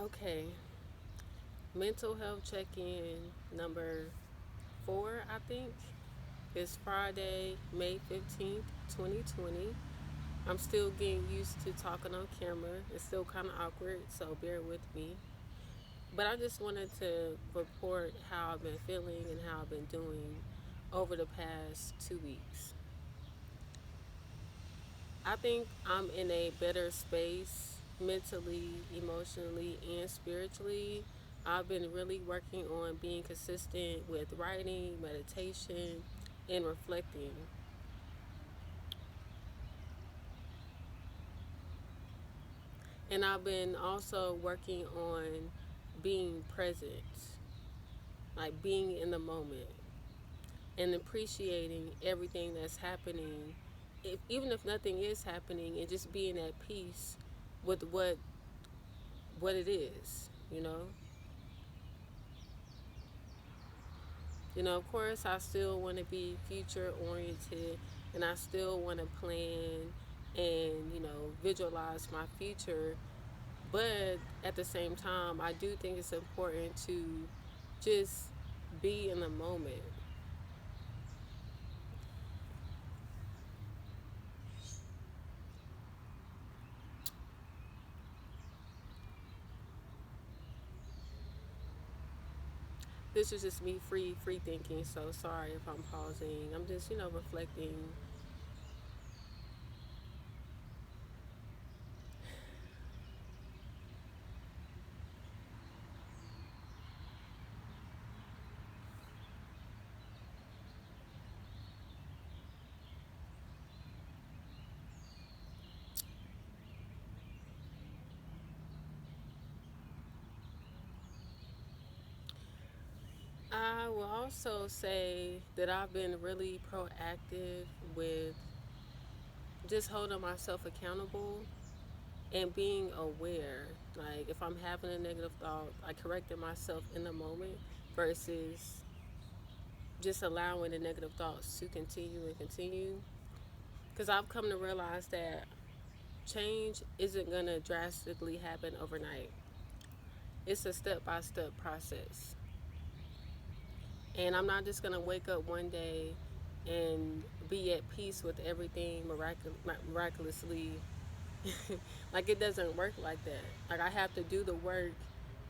Okay, mental health check-in number 4, I think. It's Friday, May 15th, 2020. I'm still getting used to talking on camera. It's still kind of awkward, so bear with me. But I just wanted to report how I've been feeling and how I've been doing over the past 2 weeks. I think I'm in a better space mentally, emotionally, and spiritually. I've been really working on being consistent with writing, meditation, and reflecting. And I've been also working on being present, like being in the moment and appreciating everything that's happening, even if nothing is happening, and just being at peace with what it is, you know. Of course, I still want to be future oriented and I still want to plan and, visualize my future. But at the same time, I do think it's important to just be in the moment. This is just me free thinking, so sorry if I'm pausing. I'm just, reflecting. I will also say that I've been really proactive with just holding myself accountable and being aware. Like if I'm having a negative thought, I corrected myself in the moment versus just allowing the negative thoughts to continue and continue. Because I've come to realize that change isn't going to drastically happen overnight. It's a step by step process. And I'm not just going to wake up one day and be at peace with everything miraculously. Like it doesn't work like that. Like I have to do the work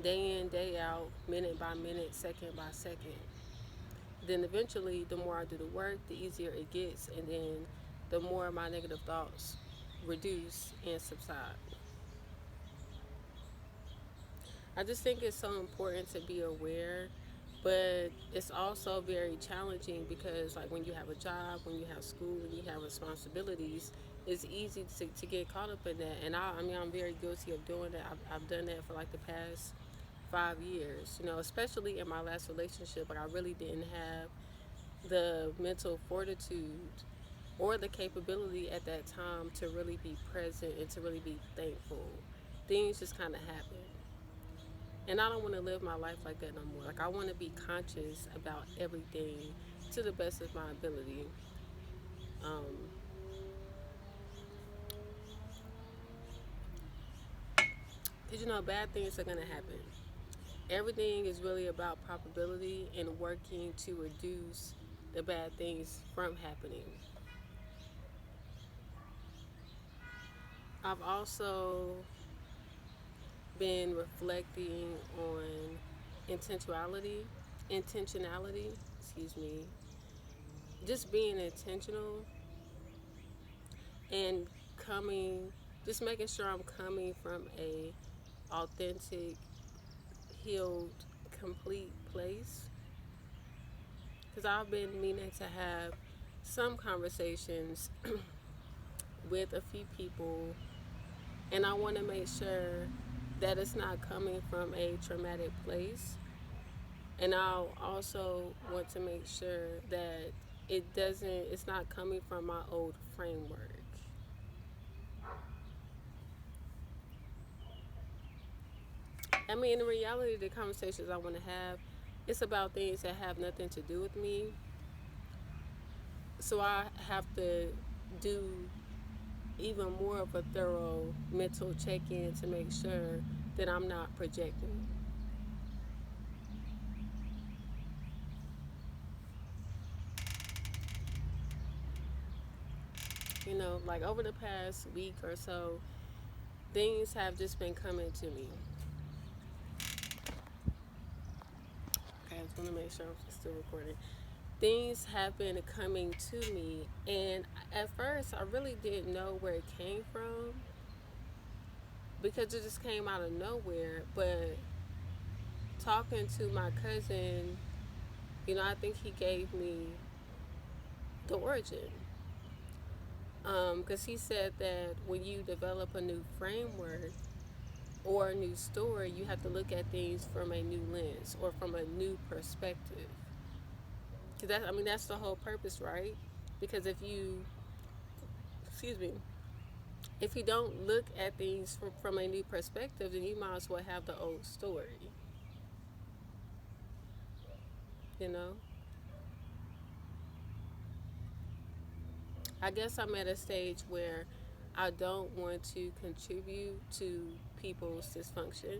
day in, day out, minute by minute, second by second. Then eventually, the more I do the work, the easier it gets, and then the more my negative thoughts reduce and subside. I just think it's so important to be aware, but it's also very challenging because, like, when you have a job, when you have school, when you have responsibilities, it's easy to get caught up in that. And I mean, I'm very guilty of doing that. I've done that for like the past 5 years, especially in my last relationship. Like, I really didn't have the mental fortitude or the capability at that time to really be present and to really be thankful. Things just kind of happen. And I don't want to live my life like that no more. Like, I want to be conscious about everything to the best of my ability. Um, because, bad things are going to happen. Everything is really about probability and working to reduce the bad things from happening. I've also been reflecting on intentionality, excuse me, just being intentional and coming, just making sure I'm coming from a authentic, healed, complete place. Because I've been meaning to have some conversations with a few people, and I want to make sure that it's not coming from a traumatic place. And I also want to make sure that it's not coming from my old framework. I mean, in reality, the conversations I want to have, it's about things that have nothing to do with me. So I have to do even more of a thorough mental check in to make sure that I'm not projecting. You know, like over the past week or so, things have just been coming to me. Okay, I just want to make sure I'm still recording. Things have been coming to me, and at first, I really didn't know where it came from because it just came out of nowhere. But talking to my cousin, you know, I think he gave me the origin. Because he said that when you develop a new framework or a new story, you have to look at things from a new lens or from a new perspective. Cause that, I mean, that's the whole purpose, right? Because if you, excuse me, if you don't look at things from a new perspective, then you might as well have the old story. You know, I guess I'm at a stage where I don't want to contribute to people's dysfunction.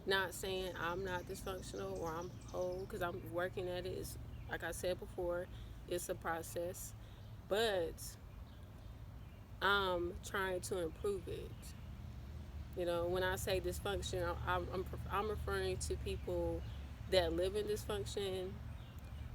Not saying I'm not dysfunctional or I'm whole, because I'm working at it. It's, like I said before, it's a process, but I'm trying to improve it. You know, when I say dysfunction, I'm referring to people that live in dysfunction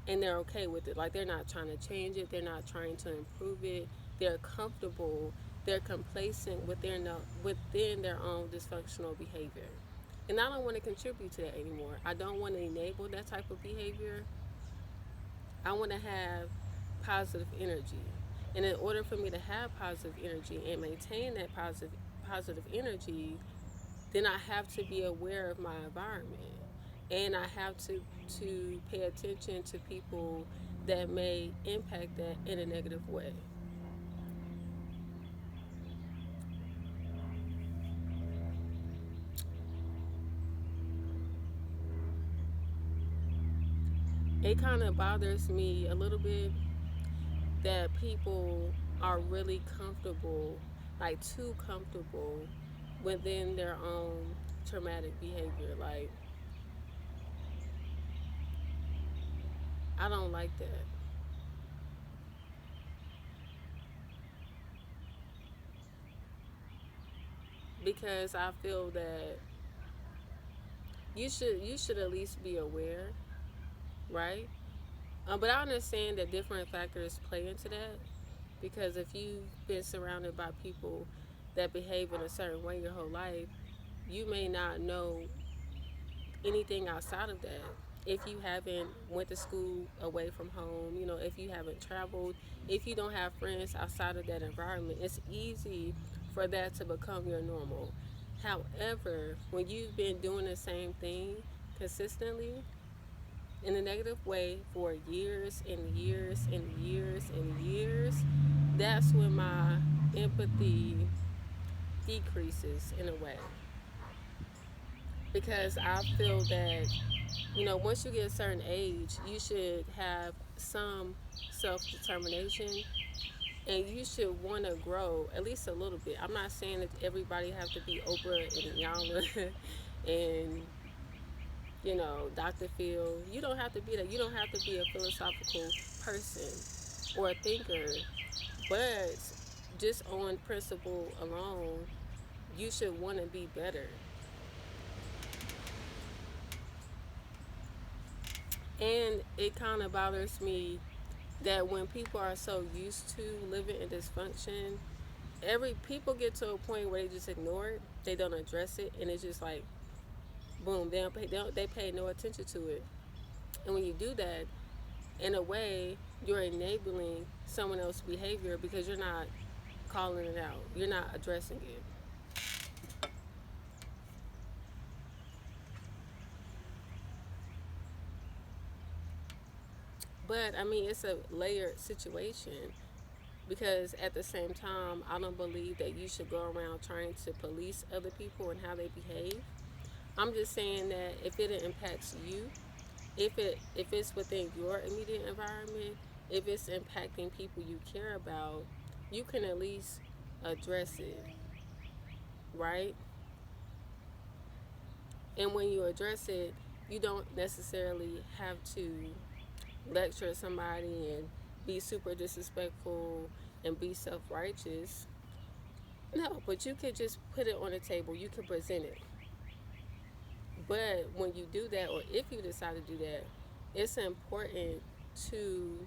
and they're okay with it. Like they're not trying to change it, they're not trying to improve it. They're comfortable, they're complacent within their own dysfunctional behavior. And I don't want to contribute to that anymore. I don't want to enable that type of behavior. I want to have positive energy. And in order for me to have positive energy and maintain that positive energy, then I have to be aware of my environment. And I have to pay attention to people that may impact that in a negative way. It kind of bothers me a little bit that people are really comfortable, like too comfortable within their own traumatic behavior. Like, I don't like that because I feel that you should at least be aware, right? But I understand that different factors play into that because if you've been surrounded by people that behave in a certain way your whole life, you may not know anything outside of that. If you haven't went to school away from home, you know, if you haven't traveled, if you don't have friends outside of that environment, it's easy for that to become your normal. However, when you've been doing the same thing consistently in a negative way for years and years and years and years, that's when my empathy decreases in a way. Because I feel that, you know, once you get a certain age, you should have some self determination and you should want to grow at least a little bit. I'm not saying that everybody have to be Oprah and Yama and, you know, Dr. Phil. You don't have to be that. You don't have to be a philosophical person or a thinker, but just on principle alone, you should want to be better. And it kind of bothers me that when people are so used to living in dysfunction, every people get to a point where they just ignore it, they don't address it, and it's just like boom, they pay no attention to it. And when you do that, in a way, you're enabling someone else's behavior because you're not calling it out, you're not addressing it. But I mean, it's a layered situation because at the same time, I don't believe that you should go around trying to police other people and how they behave. I'm just saying that if it impacts you, if it's within your immediate environment, if it's impacting people you care about, you can at least address it, right? And when you address it, you don't necessarily have to lecture somebody and be super disrespectful and be self righteous. No, but you could just put it on the table. You can present it. But when you do that, or if you decide to do that, it's important to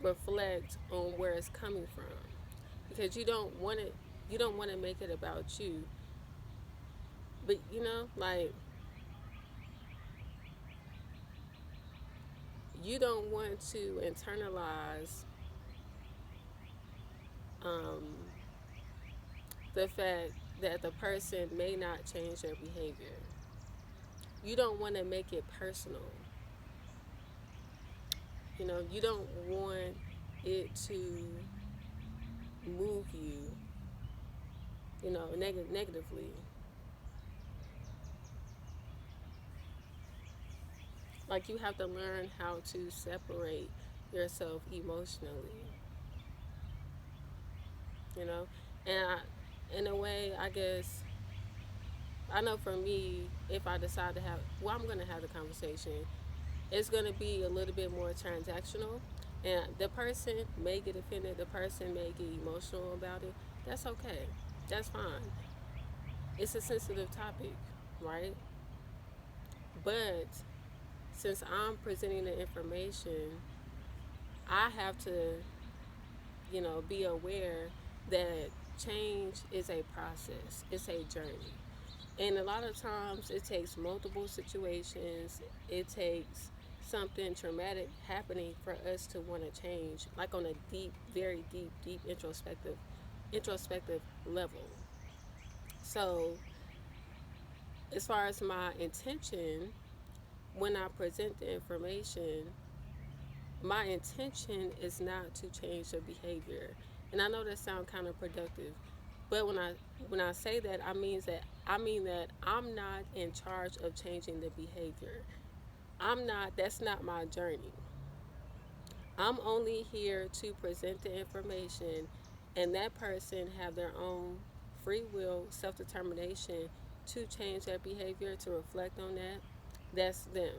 reflect on where it's coming from, because you don't want to make it about you. But like, you don't want to internalize um, the fact that the person may not change their behavior. You don't want to make it personal. You don't want it to move you, negatively. Like, you have to learn how to separate yourself emotionally, you know? And in a way, I guess, I know for me, if I decide to I'm going to have the conversation, it's going to be a little bit more transactional. And the person may get offended, the person may get emotional about it. That's okay. That's fine. It's a sensitive topic, right? But since I'm presenting the information, I have to, be aware that change is a process, it's a journey. And a lot of times it takes multiple situations, it takes something traumatic happening for us to want to change, like on a deep, very deep, deep introspective level. So, as far as my intention, when I present the information, my intention is not to change the behavior. And I know that sounds kind of productive, but when I say that, I mean that I'm not in charge of changing the behavior. I'm not. That's not my journey. I'm only here to present the information, and that person have their own free will, self determination to change their behavior, to reflect on that. That's them.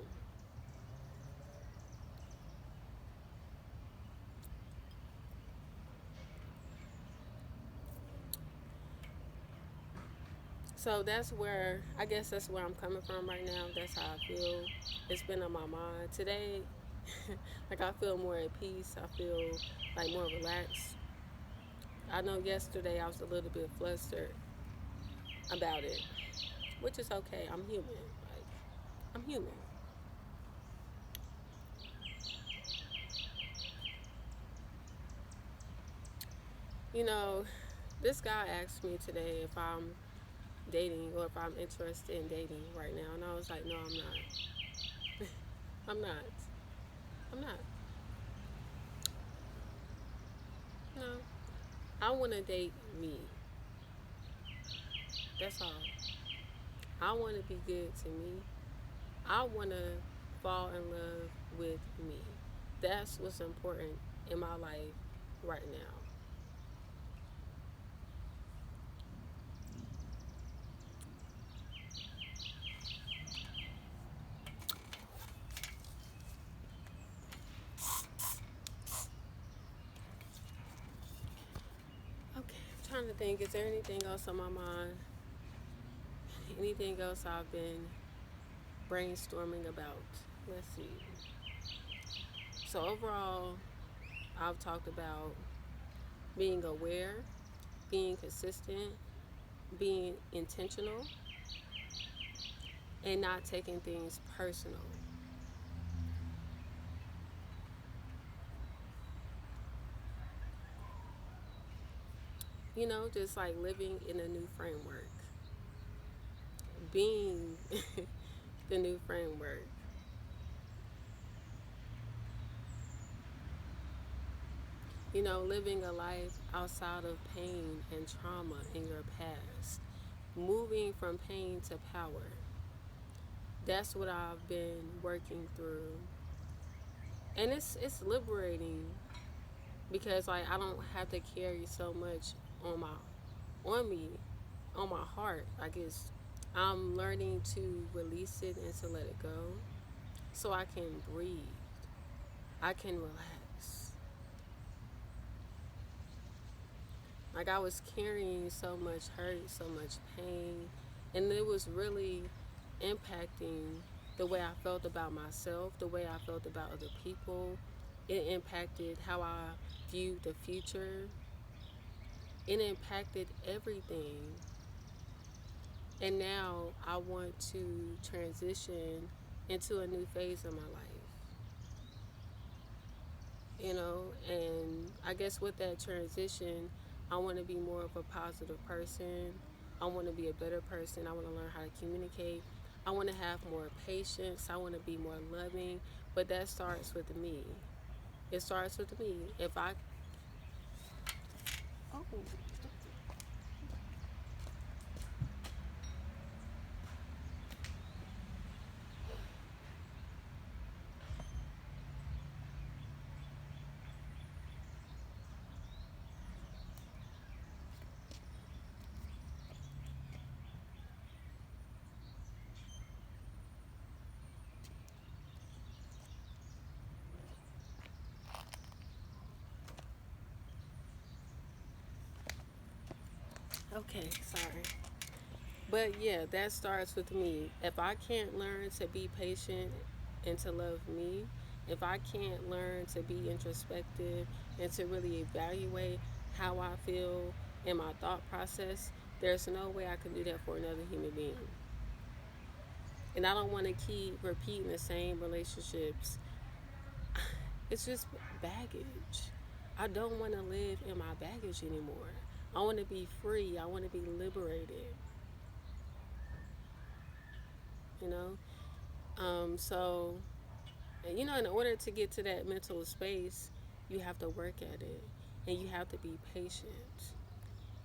So that's where I'm coming from right now. That's how I feel. It's been on my mind today. Like, I feel more at peace. I feel like more relaxed. I know yesterday I was a little bit flustered about it, which is okay. I'm human. Like, I'm human. You know, this guy asked me today if I'm dating or if I'm interested in dating right now, and I was like, no, I'm not. I'm not. I'm not. No. I want to date me. That's all. I want to be good to me. I want to fall in love with me. That's what's important in my life right now. Okay, I'm trying to think. Is there anything else on my mind? Anything else I've been brainstorming about? Let's see. So, overall, I've talked about being aware, being consistent, being intentional, and not taking things personal. Just like living in a new framework, being the new framework. Living a life outside of pain and trauma in your past, moving from pain to power. That's what I've been working through, and it's liberating, because like, I don't have to carry so much on my on me, on my heart. I guess I'm learning to release it and to let it go so I can breathe. I can relax. Like I was carrying so much hurt, so much pain, and it was really impacting the way I felt about myself, the way I felt about other people. It impacted how I viewed the future. It impacted everything. And now I want to transition into a new phase of my life, and I guess with that transition, I want to be more of a positive person. I want to be a better person. I want to learn how to communicate. I want to have more patience. I want to be more loving. But that starts with me. It starts with me. If I, oh, okay, sorry. But yeah, that starts with me. If I can't learn to be patient and to love me, if I can't learn to be introspective and to really evaluate how I feel in my thought process, there's no way I can do that for another human being. And I don't want to keep repeating the same relationships. It's just baggage. I don't want to live in my baggage anymore. I want to be free. I want to be liberated, you know? So in order to get to that mental space, you have to work at it and you have to be patient.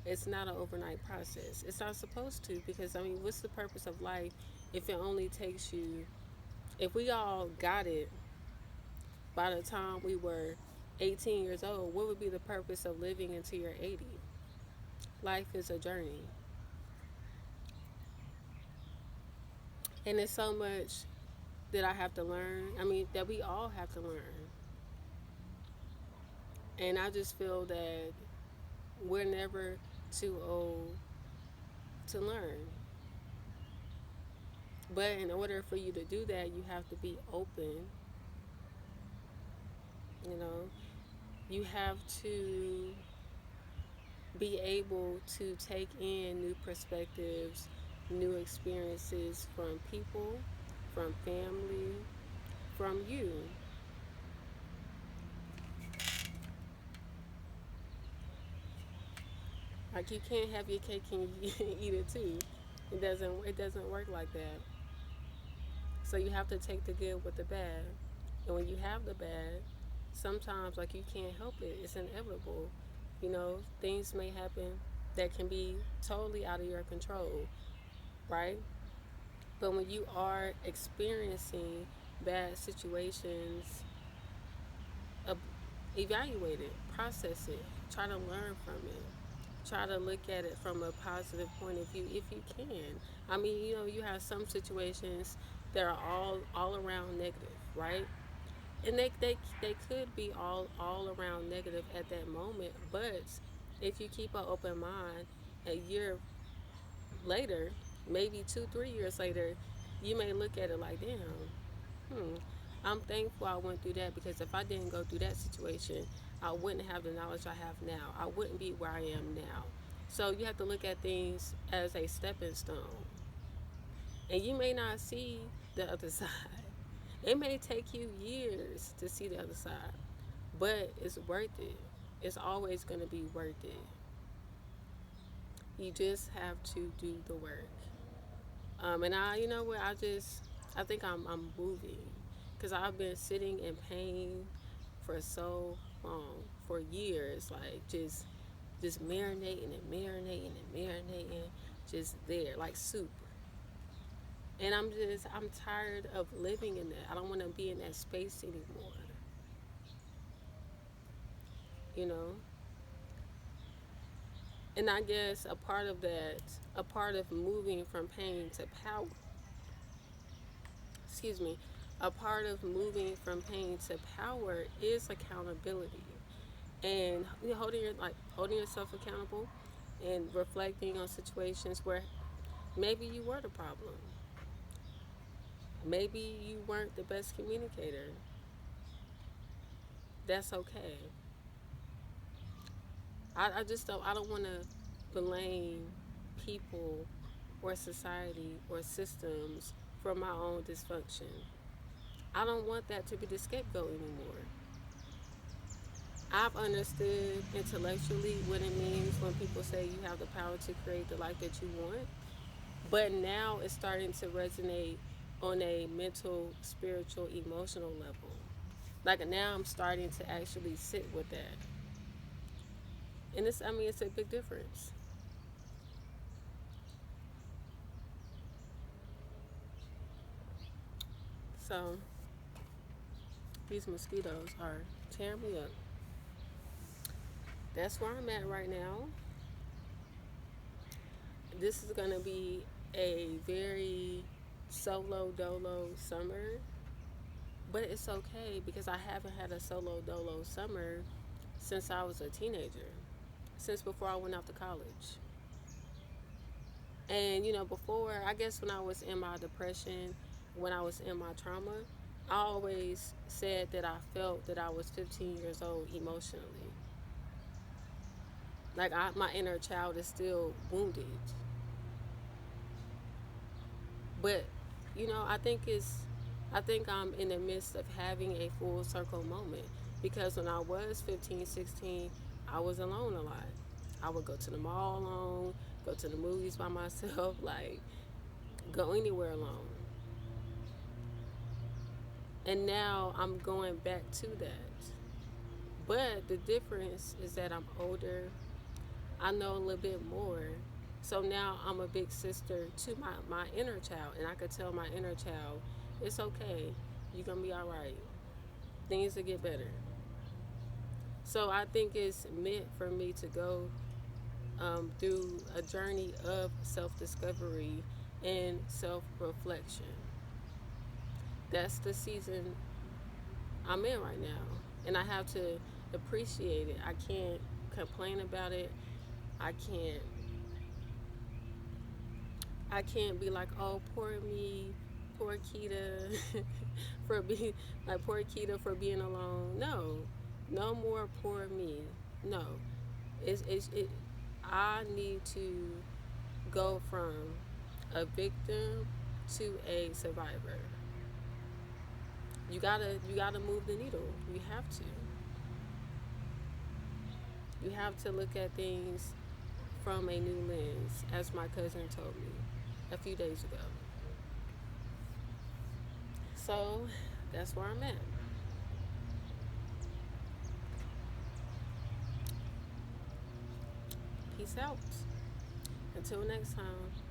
It's not an overnight process. It's not supposed to, because I mean, what's the purpose of life if it only takes you, if we all got it by the time we were 18 years old, what would be the purpose of living until you're 80? Life is a journey. And it's so much that I have to learn. I mean, that we all have to learn. And I just feel that we're never too old to learn. But in order for you to do that, you have to be open. You know, you have to be able to take in new perspectives, new experiences from people, from family, from you. Like you can't have your cake and you eat it too. It doesn't work like that. So you have to take the good with the bad. And when you have the bad, sometimes like you can't help it. It's inevitable. Things may happen that can be totally out of your control, right? But when you are experiencing bad situations, uh, evaluate it, process it, try to learn from it. Try to look at it from a positive point of view if you can. I mean, you have some situations that are all around negative, right? And they could be all around negative at that moment, but if you keep an open mind, a year later, maybe 2 3 years later, you may look at it like, damn, I'm thankful I went through that, because if I didn't go through that situation, I wouldn't have the knowledge I have now. I wouldn't be where I am now. So you have to look at things as a stepping stone. And you may not see the other side. It may take you years to see the other side, but it's worth it. It's always going to be worth it. You just have to do the work. And you know what, I think I'm moving, because I've been sitting in pain for so long, for years, like just marinating and marinating and marinating, just there like soup. And I'm tired of living in that. I don't want to be in that space anymore. You know, And I guess a part of that, a part of moving from pain to power, excuse me, a part of moving from pain to power is accountability. And holding yourself accountable and reflecting on situations where maybe you were the problem. Maybe you weren't the best communicator. That's okay. I just don't, I don't want to blame people or society or systems for my own dysfunction. I don't want that to be the scapegoat anymore. I've understood intellectually what it means when people say you have the power to create the life that you want, but now it's starting to resonate on a mental, spiritual, emotional level. Like now I'm starting to actually sit with that. And it's, I mean, it's a big difference. So these mosquitoes are tearing me up. That's where I'm at right now. This is going to be a very solo dolo summer, but it's okay because I haven't had a solo dolo summer since I was a teenager, since before I went out to college. And before, I guess when I was in my depression, when I was in my trauma, I always said that I felt that I was 15 years old emotionally. Like my inner child is still wounded. But I think I'm in the midst of having a full circle moment because when I was 15, 16, I was alone a lot. I would go to the mall alone, go to the movies by myself, like go anywhere alone. And now I'm going back to that. But the difference is that I'm older. I know a little bit more. So now I'm a big sister to my inner child. And I could tell my inner child, it's okay. You're going to be all right. Things will get better. So I think it's meant for me to go through a journey of self discovery and self reflection. That's the season I'm in right now. And I have to appreciate it. I can't complain about it. I can't I can't be like, oh, poor me, poor Kita, for being like poor Kita for being alone. No, no more poor me. No, it. I need to go from a victim to a survivor. You gotta move the needle. You have to. You have to look at things from a new lens, as my cousin told me a few days ago. So that's where I'm at. Peace out. Until next time.